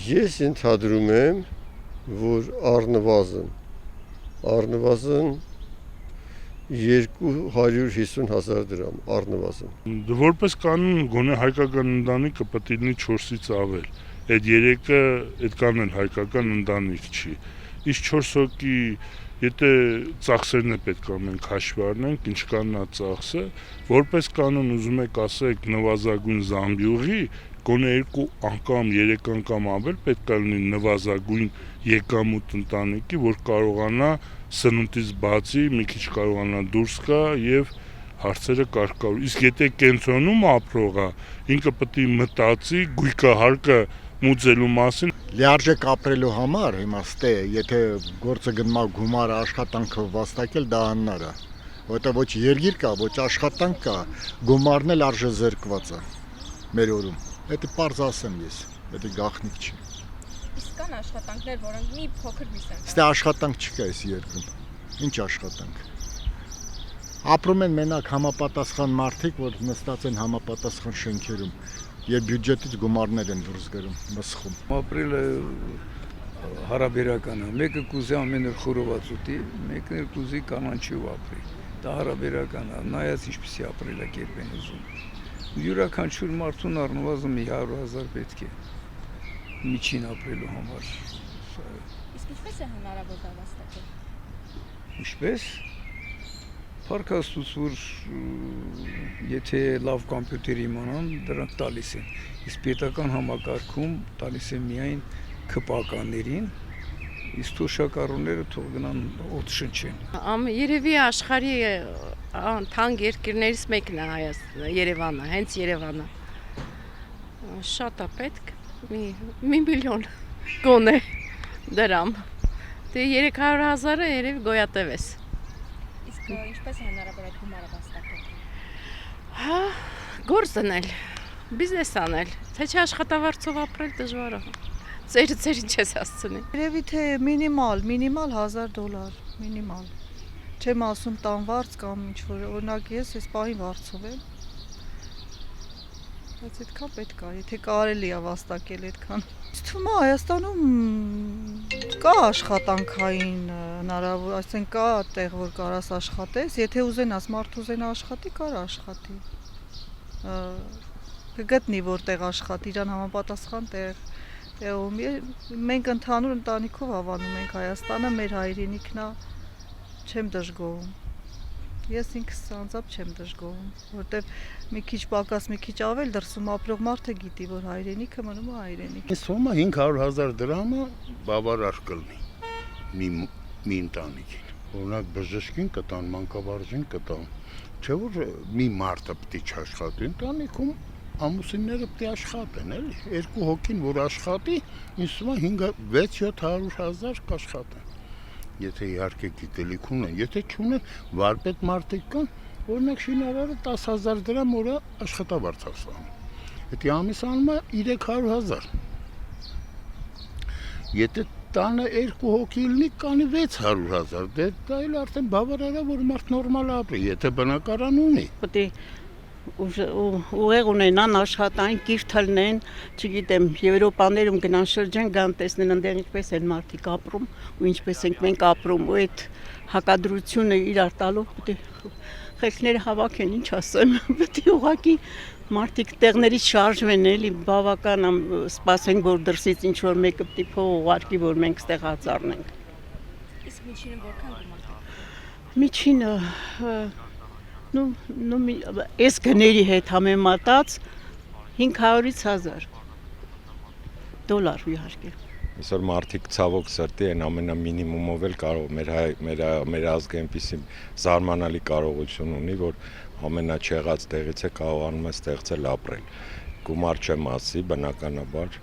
Ես ընդհանրում եմ, որ առնվազն 250,000 դրամ առնվազն։ Որպես կանոն գոնե հայկական ընտանիքը պետք է լինի 4-ից ավել։ Այդ 3-ը այդքան էլ հայկական ընտանիք չի։ Իսկ 4 հոգի, եթե ծախսերն է պետք է մենք հաշվի առնենք, ինչքանն է ծախսը, որպես կանոն ուզում եք ասեք նվազագույն զամբյուղի, գոնե 2 անգամ, 3 անգամ ավել պետք է լինի նվազագույն եկամուտ ընտանիքի, որ կարողանա սնունդից բացի մի քիչ կարողանա դուրս գա եւ հարցերը կարգավորի։ Իսկ եթե կենտրոնում ապրող է, ինքը պետք է մտածի գույքահարկը մուծելու մասին։ Լիարժեք ապրելու համար հիմա ստե, եթե գործը գնա գումարը աշխատանքը վաստակել դա աննար է, որտեղ ոչ երգիր կա, ոչ աշխատանք կա, գումարն էլ արժե զրկված է մեր օրում։ Դա պարզ ասեմ ես, դա գաղտնիք չի։ Իսկ կան աշխատանքներ, որոնք մի փոքր բիս են։ Ստե աշխատանք չկա այս երկրում։ Ինչ աշխատանք։ Ապրում են մենակ համապատասխան մարդիկ, որ նստած են համապատասխան շենքերում եւ բյուջետից գումարներ են դուրս գերում, մսխում։ Ապրելը հարաբերական է։ Մեկը կուզի ամեն օր խորոված ուտի, մեկն էլ կուզի կանանչի ու ապրի։ Դա հարաբերական է, նայած ինչպեսի ապրելակերպ են ուզում։ Յուրաքանչյուր մարդուն առնվազն 100,000 պետք է միջին ապրելու համար։ Իսկ ինչպես է հնարավոր դա վաստակել։ Ինչպես։ Փառք Աստծուց, որ եթե լավ կոմպյուտեր իմանան, դրանք տալիս են։ Իսկ պետական համակարգում տալիս են միայն քպականներին, իսկ թոշակառուները թող գնան օդ շնչեն։ Երևի աշխարհի թանկ երկրներից մեկն է Երևանը, հենց Երևանը։ Շատ է պետք, մի միլիոն գոնե դրամ։ Դե 300,000-ը երևի գոյատևես։ Իսկ ինչպես է հնարավոր այդ գումարը վաստակել։ Հա, գործ դնել, բիզնես անել, թե չէ աշխատավարձով ապրել դժվար է։ Ծեր ինչ ես հասցնի։ Երևի թե մինիմալ $1,000, մինիմալ։ Չեմ ասում տան վարձ կամ ինչ-որ, օրինակ ես այս պահին վարձով եմ։ Բայց այդքան պետք է, եթե կարելի է վաստակել այդքան։ Ինձ թվում է Հայաստանում կա աշխատանքային հնարավոր, այսինքն կա տեղ, որ կարաս աշխատես, եթե ուզենաս մարդ ուզենա աշխատի, կարա աշխատի։ Կգտնի որտեղ աշխատի, իրան համապատասխան տեղում։ Մենք ընդհանուր ընտանիքով հավանում ենք Հայաստանը, մեր հայրենիքն է, չեմ դժգոհում։ Ես ինքս անձամբ չեմ դժգոհում, որտեվ մի քիչ պակաս, մի քիչ ավել դրսում ապրող մարդը գիտի, որ հայրենիքը մնում է հայրենիք։ Ինձ թվում է 500,000 դրամը բավարար կլինի մի ընտանիքին։ Օրինակ բժշկին կտան, մանկավարժին կտան, չէ՞ որ մի մարդը պետք է չաշխատի, ընտանիքում ամուսինները պետք է աշխատեն, էլի։ 2 հոգին որ աշխատի, ինձ թվում է 600-700,000 կաշխատեն։ Եթե իհարկե գիտելիք ունեն, եթե չունեն, վարպետ մարդիկ կան, օրինակ շինարարը 10,000 դրամ օրը աշխատավարձ է ստանում։ Դա ամիսանում է 300,000։ Եթե տանը 2 հոգի լինի, կանի 600,000, դա էլ արդեն բավարար է, որ մարդ նորմալ ապրի, եթե բնակարան ունի։ Պետք է ուղեղ ունենան, աշխատային, կիրթ լինեն, չգիտեմ, Եվրոպաներում գնան շրջեն, գան տեսնեն այնտեղ ինչպես են մարդիկ ապրում ու ինչպես ենք մենք ապրում, ու այդ հակադրությունը իրար տալով պետք է խելքները հավաքեն, ինչ ասեմ, պետք է ուղղակի մարդիկ տեղներից շարժվեն, էլի բավական սպասենք, որ դրսից ինչ որ մեկը պետք է փող ուղարկի, որ մենք ստեղ հացառնենք։ Իսկ միջինը որքան գումար։ Միջինը այս գների հետ համեմատած 500-ից 1,000 դոլար իհարկե։ Այսօր մարդիկ ցավոք սրտի են ամենամինիմումով էլ կարող մեր ազգը այնպիսի զարմանալի կարողություն ունի, որ ամենաչեղած տեղից է կարողանում է ստեղծել ապրել։ Գումար չեմ ասի, բնականաբար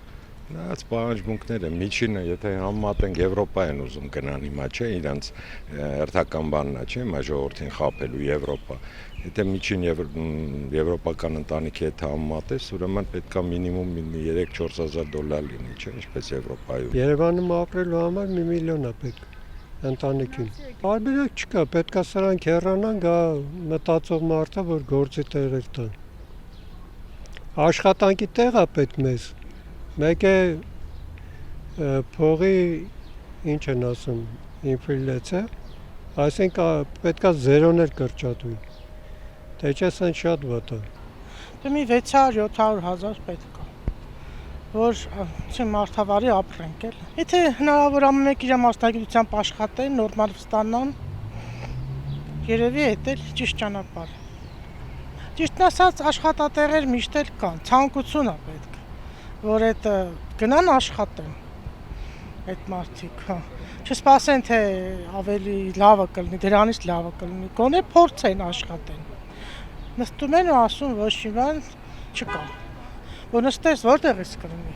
Նայած պահանջմունքները միջինը, եթե համեմատենք Եվրոպա են ուզում գնան հիմա, չէ, իրանց հերթական բանն է, չէ, հիմա ժողովրդին խաբելու Եվրոպա։ Եթե միջին եվրոպական ընտանիքի հետ համեմատես, ուրեմն պետք է մինիմում 3-4,000 լինի, չէ, ինչպես Եվրոպայում։ Երևանում ապրելու համար 1 միլիոն է պետք ընտանիքին։ Տարբերակ չկա, պետք է սրանք հեռանան, գա մտածող մարդը, որ գործի տեղեր տան։ Աշխատանքի տեղ է պետք մեզ։ Մեկ է Փողի ինչ են ասում, ինֆլյացիա, այսինքն պետքա զերոներ կրճատվի։ Թե չէ սան շատ վատ է։ Դե մի 600-700 հազար պետք է, որ մարդավարի ապրենք էլ։ Եթե հնարավոր ամեն մեկ իր մասնագիտությամբ աշխատեն, նորմալ ստանան, երևի էդ էլ ճիշտ ճանապարհ։ Ճիշտն ասած աշխատատեղեր միշտ էլ կան, ցանկություն է պետք, որ այդ գնան աշխատեն այդ մարդիկ, հա։ Չսպասեն թե ավելի լավը կլինի, դրանից լավը կլինի, գոնե փորձեն աշխատեն։ Նստում են ու ասում ոչ մի բան չկա։ Որ նստես որտեղ ես կլինի։